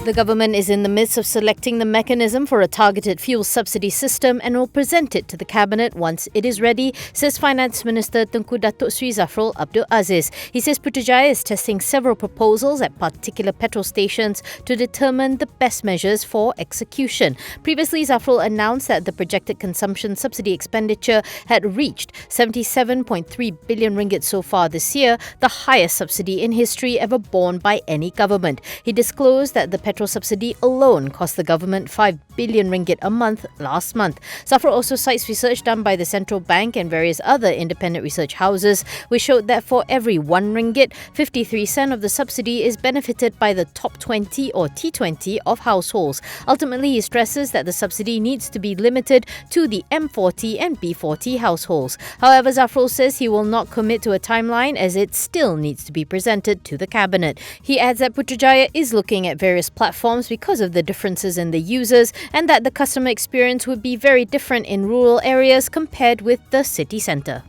The government is in the midst of selecting the mechanism for a targeted fuel subsidy system and will present it to the cabinet once it is ready, says Finance Minister Tengku Datuk Sri Zafrul Abdul Aziz. He says Putrajaya is testing several proposals at particular petrol stations to determine the best measures for execution. Previously, Zafrul announced that the projected consumption subsidy expenditure had reached 77.3 billion ringgit so far this year, the highest subsidy in history ever borne by any government. He disclosed that the petrol subsidy alone cost the government 5 billion ringgit a month last month. Zafrul also cites research done by the Central Bank and various other independent research houses, which showed that for every 1 ringgit, 53 cents of the subsidy is benefited by the top 20 or T20 of households. Ultimately, he stresses that the subsidy needs to be limited to the M40 and B40 households. However, Zafrul says he will not commit to a timeline as it still needs to be presented to the cabinet. He adds that Putrajaya is looking at various platforms because of the differences in the users and that the customer experience would be very different in rural areas compared with the city centre.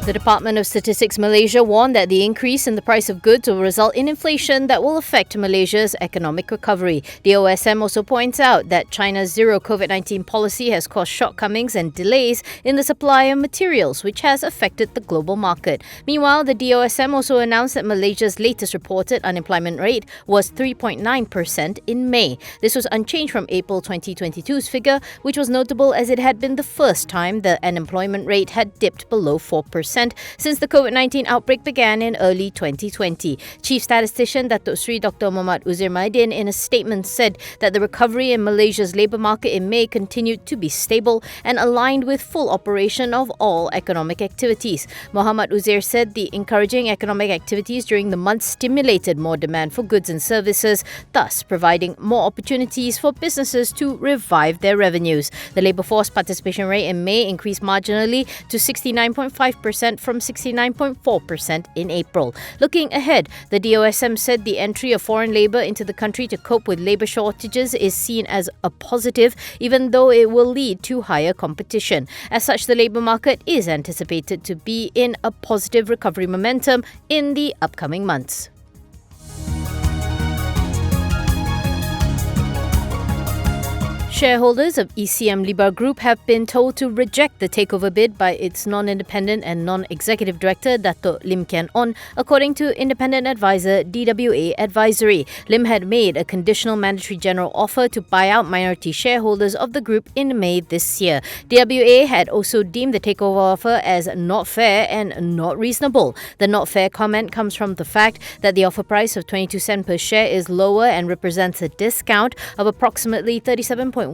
The Department of Statistics Malaysia warned that the increase in the price of goods will result in inflation that will affect Malaysia's economic recovery. The OSM also points out that China's zero COVID-19 policy has caused shortcomings and delays in the supply of materials, which has affected the global market. Meanwhile, the DOSM also announced that Malaysia's latest reported unemployment rate was 3.9% in May. This was unchanged from April 2022's figure, which was notable as it had been the first time the unemployment rate had dipped below 4% since the COVID-19 outbreak began in early 2020. Chief Statistician Datuk Sri Dr. Muhammad Uzair Maidin in a statement said that the recovery in Malaysia's labour market in May continued to be stable and aligned with full operation of all economic activities. Muhammad Uzair said the encouraging economic activities during the month stimulated more demand for goods and services, thus providing more opportunities for businesses to revive their revenues. The labour force participation rate in May increased marginally to 69.5% from 69.4% in April. Looking ahead, the DOSM said the entry of foreign labour into the country to cope with labour shortages is seen as a positive, even though it will lead to higher competition. As such, the labour market is anticipated to be in a positive recovery momentum in the upcoming months. Shareholders of ECM Libra Group have been told to reject the takeover bid by its non-independent and non-executive director, Datuk Lim Kian On, according to independent advisor DWA Advisory. Lim had made a conditional mandatory general offer to buy out minority shareholders of the group in May this year. DWA had also deemed the takeover offer as not fair and not reasonable. The not fair comment comes from the fact that the offer price of 22 cents per share is lower and represents a discount of approximately 37.14%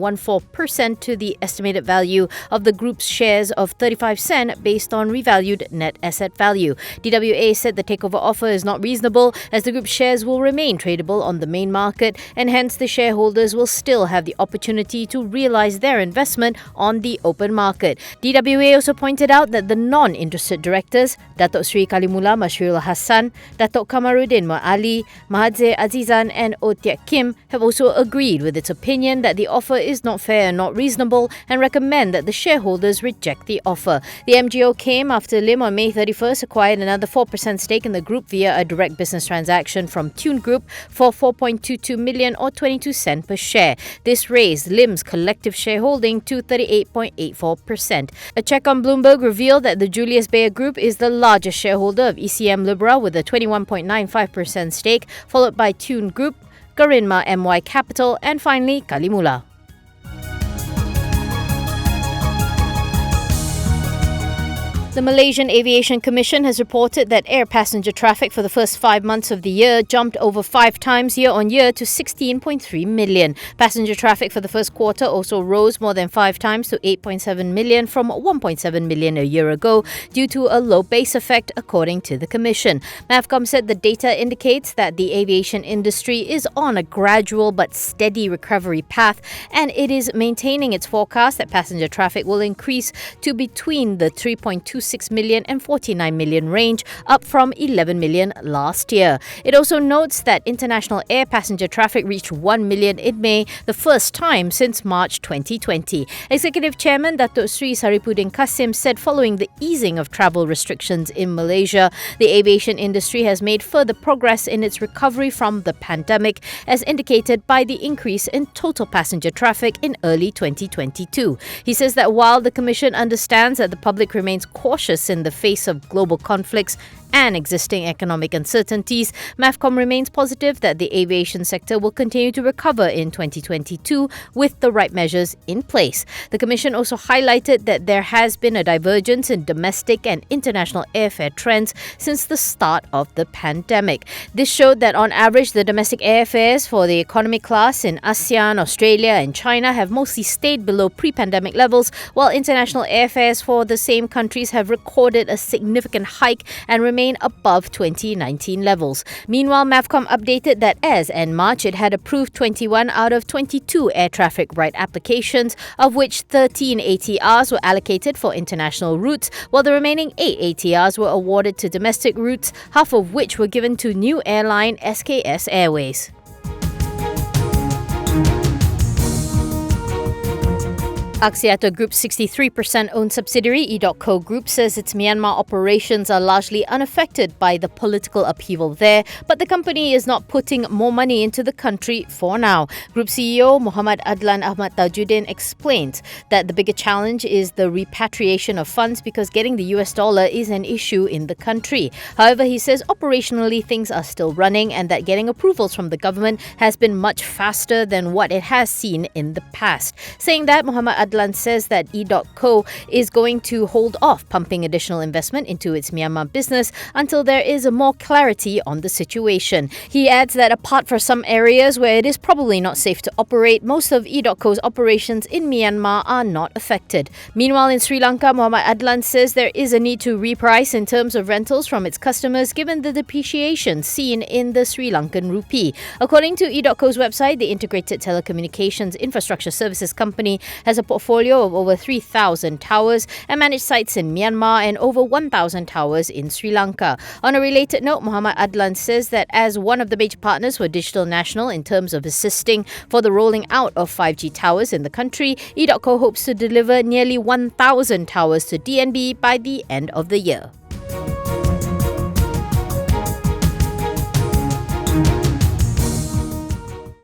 to the estimated value of the group's shares of 35 cents based on revalued net asset value. DWA said the takeover offer is not reasonable as the group's shares will remain tradable on the main market and hence the shareholders will still have the opportunity to realise their investment on the open market. DWA also pointed out that the non-interested directors, Datuk Sri Kalimullah Mashrul Hassan, Datuk Kamaruddin Ma'ali, Mahathir Azizan and Otiak Kim have also agreed with its opinion that the offer is not fair and not reasonable and recommend that the shareholders reject the offer. The MGO came after Lim on May 31st acquired another 4% stake in the group via a direct business transaction from Tune Group for 4.22 million or 22 cents per share. This raised Lim's collective shareholding to 38.84%. A check on Bloomberg revealed that the Julius Baer Group is the largest shareholder of ECM Libra with a 21.95% stake, followed by Tune Group, Garinma MY Capital and finally Kalimullah. The Malaysian Aviation Commission has reported that air passenger traffic for the first 5 months of the year jumped over 5 times year-on-year to 16.3 million. Passenger traffic for the first quarter also rose more than 5 times to 8.7 million from 1.7 million a year ago due to a low base effect, according to the Commission. MAVCOM said the data indicates that the aviation industry is on a gradual but steady recovery path and it is maintaining its forecast that passenger traffic will increase to between the 3.27 6 million and 49 million range, up from 11 million last year. It also notes that international air passenger traffic reached 1 million in May, the first time since March 2020. Executive Chairman Datuk Sri Saripudin Kasim said following the easing of travel restrictions in Malaysia, the aviation industry has made further progress in its recovery from the pandemic, as indicated by the increase in total passenger traffic in early 2022. He says that while the Commission understands that the public remains cautious in the face of global conflicts and existing economic uncertainties, MAVCOM remains positive that the aviation sector will continue to recover in 2022 with the right measures in place. The Commission also highlighted that there has been a divergence in domestic and international airfare trends since the start of the pandemic. This showed that on average, the domestic airfares for the economy class in ASEAN, Australia and China have mostly stayed below pre-pandemic levels, while international airfares for the same countries have recorded a significant hike and remain above 2019 levels. Meanwhile, MAVCOM updated that as in March, it had approved 21 out of 22 air traffic right applications, of which 13 ATRs were allocated for international routes, while the remaining 8 ATRs were awarded to domestic routes, half of which were given to new airline SKS Airways. Axiata Group's 63% owned subsidiary DOTCO Group says its Myanmar operations are largely unaffected by the political upheaval there, but the company is not putting more money into the country for now. Group CEO Muhammad Adlan Ahmad Tajuddin explained that the bigger challenge is the repatriation of funds because getting the US dollar is an issue in the country. However, he says operationally things are still running and that getting approvals from the government has been much faster than what it has seen in the past. Saying that, Muhammad Adlan says that DOTCO is going to hold off pumping additional investment into its Myanmar business until there is more clarity on the situation. He adds that apart from some areas where it is probably not safe to operate, most of DOTCO's operations in Myanmar are not affected. Meanwhile, in Sri Lanka, Muhammad Adlan says there is a need to reprice in terms of rentals from its customers given the depreciation seen in the Sri Lankan rupee. According to DOTCO's website, the Integrated Telecommunications Infrastructure Services Company has a portfolio of over 3,000 towers and managed sites in Myanmar and over 1,000 towers in Sri Lanka. On a related note, Muhammad Adlan says that as one of the major partners for Digital National in terms of assisting for the rolling out of 5G towers in the country, DOTCO hopes to deliver nearly 1,000 towers to DNB by the end of the year.